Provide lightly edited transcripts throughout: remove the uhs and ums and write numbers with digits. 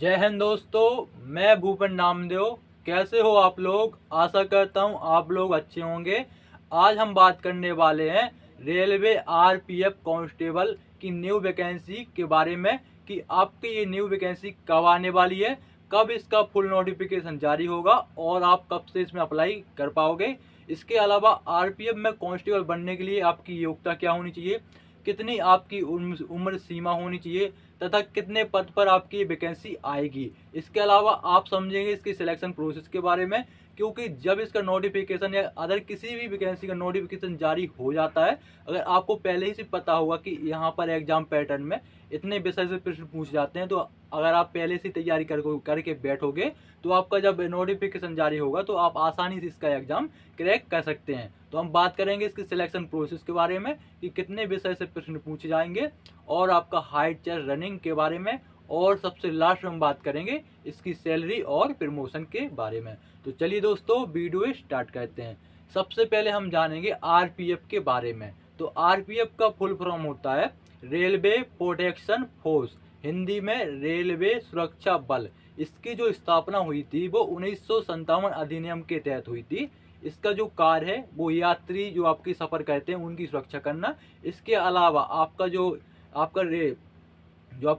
जय हिंद दोस्तों, मैं भूपेन नामदेव। कैसे हो आप लोग? आशा करता हूँ आप लोग अच्छे होंगे। आज हम बात करने वाले हैं रेलवे आरपीएफ कांस्टेबल की न्यू वैकेंसी के बारे में कि आपकी ये न्यू वैकेंसी कब आने वाली है, कब इसका फुल नोटिफिकेशन जारी होगा और आप कब से इसमें अप्लाई कर पाओगे। इसके अलावा आरपीएफ में कांस्टेबल बनने के लिए आपकी योग्यता क्या होनी चाहिए, कितनी आपकी उम्र सीमा होनी चाहिए तथा कितने पद पर आपकी वैकेंसी आएगी। इसके अलावा आप समझेंगे इसकी सिलेक्शन प्रोसेस के बारे में, क्योंकि जब इसका नोटिफिकेशन या अदर किसी भी वैकेंसी का नोटिफिकेशन जारी हो जाता है, अगर आपको पहले ही से पता होगा कि यहाँ पर एग्जाम पैटर्न में इतने विषय से प्रश्न पूछ जाते हैं, तो अगर आप पहले से तैयारी करके बैठोगे तो आपका जब नोटिफिकेशन जारी होगा तो आप आसानी से इसका एग्जाम क्रैक कर सकते हैं। तो हम बात करेंगे इसकी सिलेक्शन प्रोसेस के बारे में कि कितने विषय से प्रश्न पूछे जाएंगे और आपका हाइट चेस्ट रनिंग के बारे में, और सबसे लास्ट में हम बात करेंगे इसकी सैलरी और प्रमोशन के बारे में। तो चलिए दोस्तों, वीडियो स्टार्ट करते हैं। सबसे पहले हम जानेंगे आरपीएफ के बारे में। तो आरपीएफ का फुल फॉर्म होता है रेलवे प्रोटेक्शन फोर्स, हिंदी में रेलवे सुरक्षा बल। इसकी जो स्थापना हुई थी वो 1957 अधिनियम के तहत हुई थी। इसका जो कार्य है वो यात्री जो आपकी सफ़र करते हैं उनकी सुरक्षा करना। इसके अलावा आपका जो आपका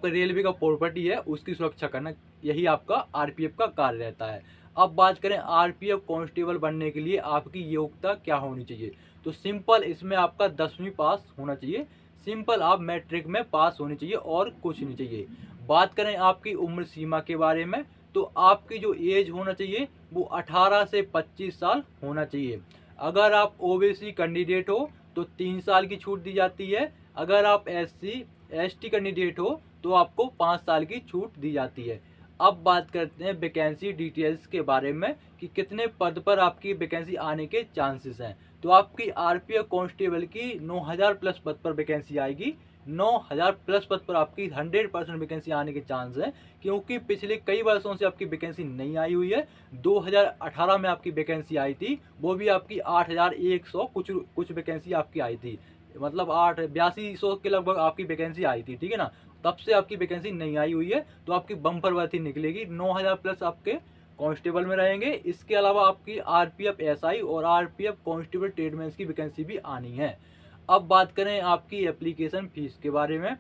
रेलवे का प्रॉपर्टी है उसकी सुरक्षा करना, यही आपका आरपीएफ का कार्य रहता है। अब बात करें आरपीएफ कांस्टेबल बनने के लिए आपकी योग्यता क्या होनी चाहिए। तो सिंपल, इसमें आपका 10वीं पास होना चाहिए। सिंपल, आप मैट्रिक में पास होनी चाहिए और कुछ नहीं चाहिए। बात करें आपकी उम्र सीमा के बारे में, तो आपकी जो एज होना चाहिए वो 18 से 25 साल होना चाहिए। अगर आप ओबीसी कैंडिडेट हो तो 3 साल की छूट दी जाती है। अगर आप एससी एसटी कैंडिडेट हो तो आपको 5 साल की छूट दी जाती है। अब बात करते हैं वैकेंसी डिटेल्स के बारे में कि कितने पद पर आपकी वैकेंसी आने के चांसेस हैं। तो आपकी आरपीएफ कांस्टेबल की 9000 प्लस पद पर वैकेंसी आएगी। 9000 प्लस पद पर आपकी 100% वैकेंसी आने के चांस है, क्योंकि पिछले कई वर्षों से आपकी वैकेंसी नहीं आई हुई है। 2018 में आपकी वैकेंसी आई थी, वो भी आपकी 8100 कुछ वैकेंसी आपकी आई थी, मतलब 8200 के लगभग आपकी वैकेंसी आई थी, ठीक है ना। तब से आपकी वैकेंसी नहीं आई हुई है, तो आपकी बम्पर भर्ती निकलेगी। 9000 प्लस आपके कांस्टेबल में रहेंगे। इसके अलावा आपकी आरपीएफ एसआई और आरपीएफ कांस्टेबल ट्रेडमैन की वैकेंसी भी आनी है। अब बात करें आपकी एप्लीकेशन फीस के बारे में,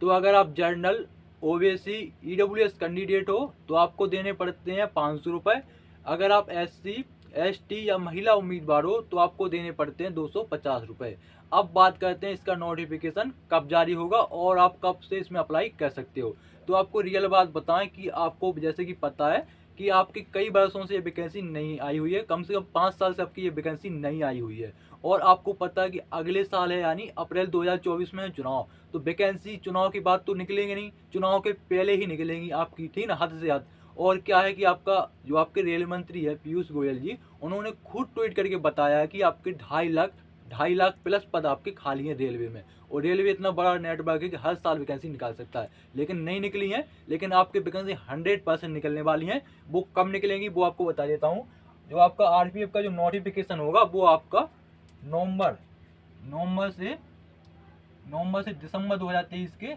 तो अगर आप जर्नल ओबीसी ईडब्ल्यूएस कैंडिडेट हो तो आपको देने पड़ते हैं 500 रुपये। अगर आप एससी एसटी या महिला उम्मीदवार हो तो आपको देने पड़ते हैं 250 रुपये। अब बात करते हैं इसका नोटिफिकेशन कब जारी होगा और आप कब से इसमें अप्लाई कर सकते हो। तो आपको रियल बात बताएं कि आपको जैसे कि पता है कि आपकी कई वर्षों से ये वैकेंसी नहीं आई हुई है, कम से कम 5 साल से आपकी ये वैकेंसी नहीं आई हुई है, और आपको पता है कि अगले साल है यानी अप्रैल 2024 में है चुनाव। तो वैकेंसी चुनाव की बात तो निकलेंगे नहीं, चुनाव के पहले ही निकलेंगी आपकी, ठीक ना, हद से हद। और क्या है कि आपका जो आपके रेल मंत्री है पीयूष गोयल जी, उन्होंने खुद ट्वीट करके बताया है कि आपके 2.5 लाख प्लस पद आपके खाली हैं रेलवे में। और रेलवे इतना बड़ा नेटवर्क है कि हर साल वैकेंसी निकाल सकता है, लेकिन नहीं निकली हैं। लेकिन आपकी वैकेंसी 100% निकलने वाली हैं। वो कब निकलेंगी वो आपको बता देता हूँ। जो आपका आरपीएफ का जो नोटिफिकेशन होगा वो आपका नवंबर नवंबर से दिसंबर 2023 के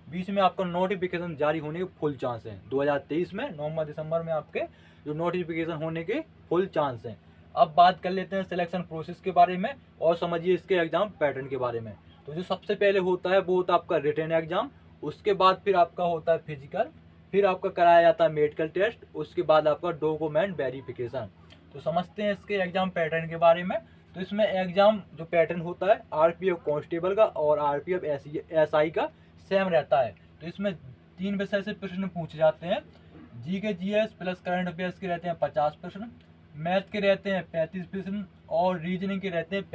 बीच में आपका नोटिफिकेशन जारी होने के फुल चांस हैं। 2023 में नवंबर दिसंबर में आपके जो नोटिफिकेशन होने के फुल चांस हैं। अब बात कर लेते हैं सिलेक्शन प्रोसेस के बारे में और समझिए इसके एग्जाम पैटर्न के बारे में। तो जो सबसे पहले होता है वो होता है आपका रिटन एग्जाम, उसके बाद फिर आपका होता है फिजिकल, फिर आपका कराया जाता है मेडिकल टेस्ट, उसके बाद आपका डॉक्यूमेंट वेरिफिकेशन। तो समझते हैं इसके एग्जाम पैटर्न के बारे में। तो इसमें एग्जाम जो पैटर्न होता है आरपीएफ कांस्टेबल का और आरपीएफ एसआई का सेम रहता है। तो इसमें 3 विषय से प्रश्न पूछे जाते हैं। जी के जीएस प्लस करंट अफेयर्स के रहते हैं 50 प्रश्न, मैथ के रहते हैं 35 प्रश्न, और रीजनिंग के रहते हैं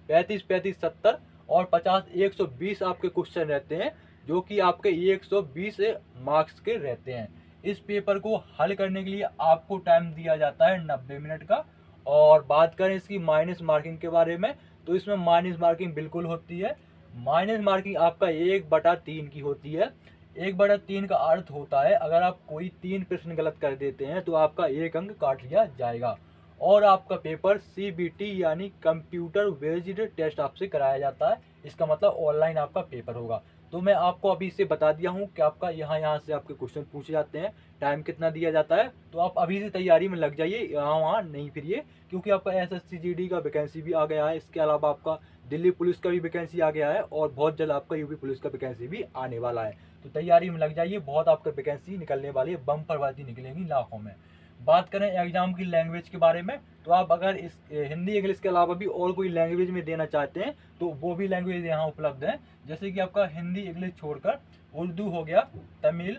35 70 और 50 120 आपके क्वेश्चन रहते हैं, जो कि आपके 120 मार्क्स के रहते हैं। इस पेपर को हल करने के लिए आपको टाइम दिया जाता है 90 मिनट का। और बात करें इसकी माइनस मार्किंग के बारे में, तो इसमें माइनस मार्किंग बिल्कुल होती है। माइनस मार्किंग आपका 1/3 की होती है। 1/3 का अर्थ होता है अगर आप कोई 3 प्रश्न गलत कर देते हैं तो आपका 1 अंक काट लिया जाएगा। और आपका पेपर सीबीटी यानी कंप्यूटर बेस्ड टेस्ट आपसे कराया जाता है। इसका मतलब ऑनलाइन आपका पेपर होगा। तो मैं आपको अभी से बता दिया हूँ कि आपका यहाँ से आपके क्वेश्चन पूछे जाते हैं, टाइम कितना दिया जाता है। तो आप अभी से तैयारी में लग जाइए, यहाँ वहाँ नहीं फिरिए, क्योंकि आपका SSC GD का वैकेंसी भी आ गया है। इसके अलावा आपका दिल्ली पुलिस का भी वैकेंसी आ गया है और बहुत जल्द आपका यूपी पुलिस का वैकेंसी भी आने वाला है। तो तैयारी में लग जाइए, बहुत आपका वैकेंसी निकलने वाली है, बम्पर भर्ती निकलेगी लाखों में। बात करें एग्जाम की लैंग्वेज के बारे में, तो आप अगर इस हिंदी इंग्लिश के अलावा भी और कोई लैंग्वेज में देना चाहते हैं तो वो भी लैंग्वेज यहाँ उपलब्ध है। जैसे कि आपका हिंदी इंग्लिश छोड़कर उर्दू हो गया, तमिल,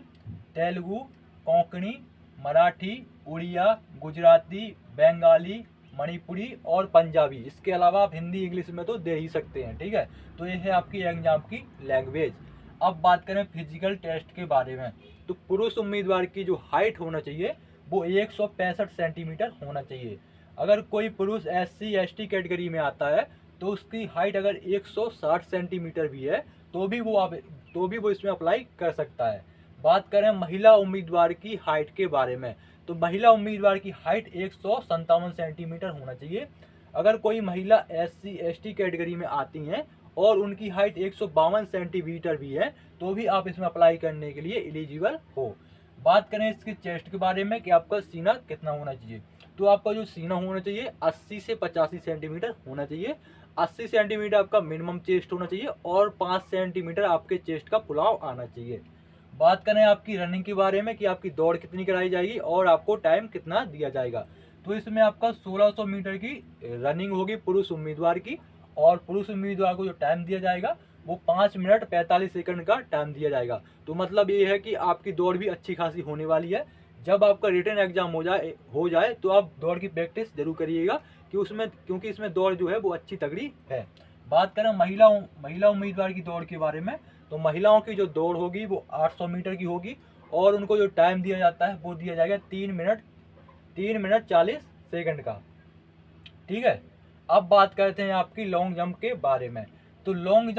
तेलुगु, कोंकणी, मराठी, उड़िया, गुजराती, बंगाली, मणिपुरी और पंजाबी। इसके अलावा आप हिंदी इंग्लिश में तो दे ही सकते हैं, ठीक है। तो ये है आपकी एग्जाम की लैंग्वेज। अब बात करें फिजिकल टेस्ट के बारे में, तो पुरुष उम्मीदवार की जो हाइट होना चाहिए वो 165 सेंटीमीटर होना चाहिए। अगर कोई पुरुष SC ST कैटेगरी में आता है तो उसकी हाइट अगर 160 सेंटीमीटर भी है तो भी वो इसमें अप्लाई कर सकता है। बात करें महिला उम्मीदवार की हाइट के बारे में, तो महिला उम्मीदवार की हाइट 157 सेंटीमीटर होना चाहिए। अगर कोई महिला SC ST कैटेगरी में आती हैं और उनकी हाइट 152 सेंटीमीटर भी है तो भी आप इसमें अप्लाई करने के लिए एलिजिबल हो। बात करें इसके चेस्ट के बारे में कि आपका सीना कितना होना चाहिए, तो आपका जो सीना होना चाहिए 80 से 85 सेंटीमीटर होना चाहिए। 80 सेंटीमीटर आपका मिनिमम चेस्ट होना चाहिए और 5 सेंटीमीटर आपके चेस्ट का फुलाव आना चाहिए। बात करें आपकी रनिंग के बारे में कि आपकी दौड़ कितनी कराई जाएगी और आपको टाइम कितना दिया जाएगा, तो इसमें आपका 1600 मीटर की रनिंग होगी पुरुष उम्मीदवार की, और पुरुष उम्मीदवार को जो टाइम दिया जाएगा वो 5 मिनट 45 सेकंड का टाइम दिया जाएगा। तो मतलब ये है कि आपकी दौड़ भी अच्छी खासी होने वाली है। जब आपका रिटन एग्जाम हो जाए तो आप दौड़ की प्रैक्टिस जरूर करिएगा क्योंकि इसमें दौड़ जो है वो अच्छी तगड़ी है। बात करें महिला उम्मीदवार की दौड़ के बारे में, तो महिलाओं की जो दौड़ होगी वो 800 मीटर की होगी और उनको जो टाइम दिया जाता है वो दिया जाएगा 3 मिनट 40 सेकंड का, ठीक है। अब बात करते हैं आपकी लॉन्ग जंप के बारे में, तो लॉन्ग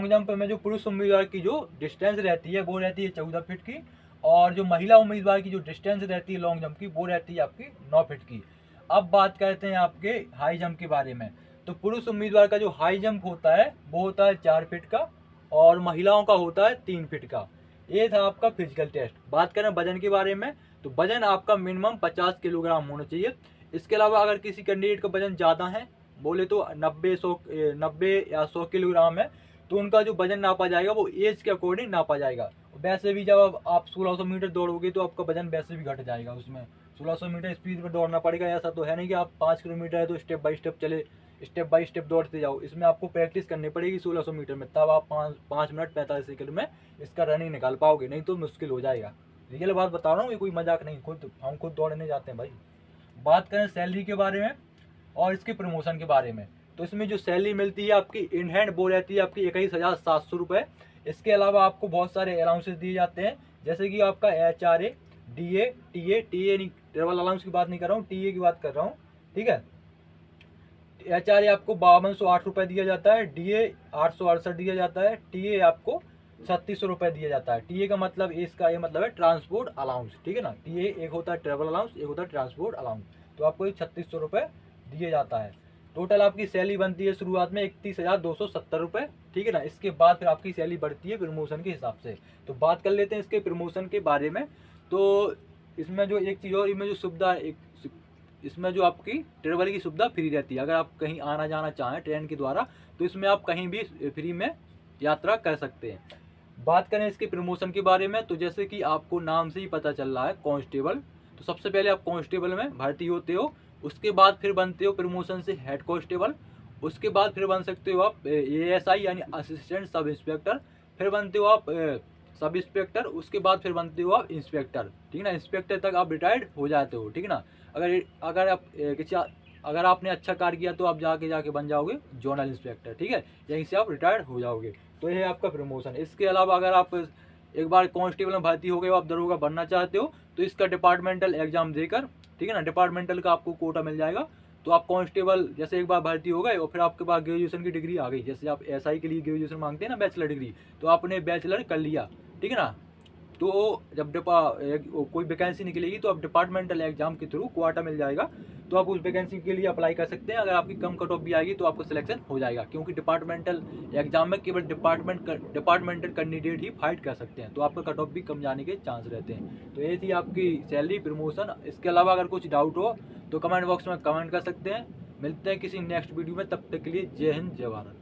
जंप में जो पुरुष उम्मीदवार की जो डिस्टेंस रहती है वो रहती है 14 फीट की, और जो महिला उम्मीदवार की जो डिस्टेंस रहती है लॉन्ग जंप की वो रहती है आपकी 9 फीट की। अब बात करते हैं आपके हाई जंप के बारे में, तो पुरुष उम्मीदवार का जो हाई जंप होता है वो होता है 4 फीट का और महिलाओं का होता है 3 फीट का। ये था आपका फिजिकल टेस्ट। बात करें वजन के बारे में, तो वजन आपका मिनिमम 50 किलोग्राम होना चाहिए। इसके अलावा अगर किसी कैंडिडेट का वजन ज़्यादा है, बोले तो 90 या 100 किलोग्राम है, तो उनका जो वजन नापा जाएगा वो एज के अकॉर्डिंग नापा जाएगा। वैसे भी जब आप 1600 मीटर दौड़ोगे तो आपका वजन वैसे भी घट जाएगा, उसमें 1600 मीटर स्पीड में दौड़ना पड़ेगा। ऐसा तो है नहीं कि आप 5 किलोमीटर है तो स्टेप बाय स्टेप दौड़ते जाओ। इसमें आपको प्रैक्टिस करनी पड़ेगी 1600 मीटर में, तब आप 5 मिनट 45 सेकंड में इसका रनिंग निकाल पाओगे, नहीं तो मुश्किल हो जाएगा। रियल बात बता रहा हूँ, ये कोई मजाक नहीं, हम खुद दौड़ने जाते हैं भाई। बात करें सैलरी के बारे में और इसके प्रमोशन के बारे में, तो इसमें जो सैलरी मिलती है आपकी इन हैंड वो रहती है आपकी 21,700 रुपये। इसके अलावा आपको बहुत सारे अलाउंसेस दिए जाते हैं, जैसे कि आपका HRA, DA, TA नहीं, ट्रेवल अलाउंस की बात नहीं कर रहा हूँ, TA की बात कर रहा हूँ, ठीक है। HRA आपको 5208 रुपये दिया जाता है, DA 868 दिया जाता है, TA आपको 3600 रुपये दिया जाता है। TA का मतलब इसका ये मतलब है ट्रांसपोर्ट अलाउंस, ठीक है ना। TA एक होता है ट्रेवल अलाउंस, एक होता है ट्रांसपोर्ट अलाउंस, तो आपको ये 3600 रुपये दिए जाता है। टोटल आपकी सैलरी बनती है शुरुआत में 31,270 रुपये, ठीक है ना। इसके बाद फिर आपकी सैलरी बढ़ती है प्रमोशन के हिसाब से। तो बात कर लेते हैं इसके प्रमोशन के बारे में। तो इसमें जो एक चीज़ और, इसमें जो आपकी ट्रेवल की सुविधा फ्री रहती है। अगर आप कहीं आना जाना चाहें ट्रेन के द्वारा तो इसमें आप कहीं भी फ्री में यात्रा कर सकते हैं। बात करें इसके प्रमोशन के बारे में, तो जैसे कि आपको नाम से ही पता चल रहा है कांस्टेबल, तो सबसे पहले आप कांस्टेबल में भर्ती होते हो, उसके बाद फिर बनते हो प्रमोशन से हेड कांस्टेबल, उसके बाद फिर बन सकते हो आप ASI यानी असिस्टेंट सब इंस्पेक्टर, फिर बनते हो आप सब इंस्पेक्टर, उसके बाद फिर बनते हो आप इंस्पेक्टर, ठीक है ना। इंस्पेक्टर तक आप रिटायर्ड हो जाते हो, ठीक है ना। अगर आपने अच्छा कार्य किया तो आप जाके बन जाओगे जोनल इंस्पेक्टर, ठीक है, यहीं से आप रिटायर्ड हो जाओगे। तो ये है आपका प्रमोशन। इसके अलावा अगर आप एक बार कांस्टेबल में भर्ती हो गए हो, आप दरोगा बनना चाहते हो, तो इसका डिपार्टमेंटल एग्जाम देकर, ठीक है ना, डिपार्टमेंटल का आपको कोटा मिल जाएगा। तो आप कांस्टेबल जैसे एक बार भर्ती हो गए और फिर आपके पास ग्रेजुएशन की डिग्री आ गई, जैसे आप SI के लिए ग्रेजुएशन मांगते हैं ना, बैचलर डिग्री, तो आपने बैचलर कर लिया, ठीक है ना। तो जब कोई वैकेंसी निकलेगी तो आप डिपार्टमेंटल एग्जाम के थ्रू क्वाटा मिल जाएगा, तो आप उस वैकेंसी के लिए अप्लाई कर सकते हैं। अगर आपकी कम कट ऑफ भी आएगी तो आपको सिलेक्शन हो जाएगा, क्योंकि डिपार्टमेंटल एग्जाम में केवल डिपार्टमेंटल कैंडिडेट ही फाइट कर सकते हैं, तो आपका कट ऑफ भी कम जाने के चांस रहते हैं। तो ये थी आपकी सैलरी प्रमोशन। इसके अलावा अगर कुछ डाउट हो तो कमेंट बॉक्स में कमेंट कर सकते हैं। मिलते हैं किसी नेक्स्ट वीडियो में, तब तक के लिए जय हिंद जय भारत।